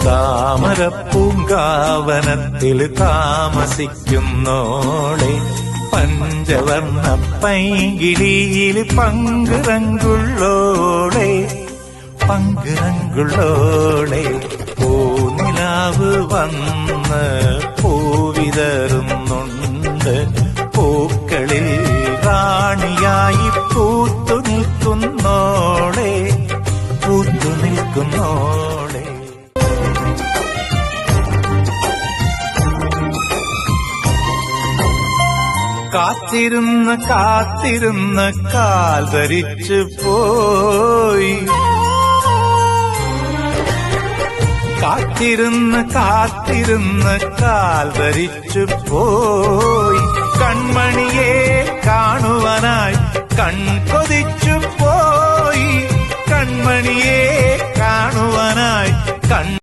താമരപ്പൂങ്കാവനത്തിൽ താമസിക്കുന്നോളെ പഞ്ചവർണ്ണ പൈങ്കിളിയിൽ പങ്കുറങ്കുള്ളോളെ പങ്കുറങ്കുള്ളോളെ പൂനിലാവ് വന്ന് പൂവിതറുന്നുണ്ട് പൂക്കളിൽ റാണിയായി പൂത്തു നിൽക്കുന്നോളെ പൂത്തു നിൽക്കുന്നോളെ കാത്തിരുന്ന് കാത്തിരുന്ന് കാൽ ധരിച്ചു പോയി കാത്തിരുന്ന് കാത്തിരുന്ന് കാൽ ധരിച്ചു പോയി കൺമണിയെ കാണുവാനായി കൺകൊതിച്ചു പോയി കൺമണിയെ കാണുവാനായി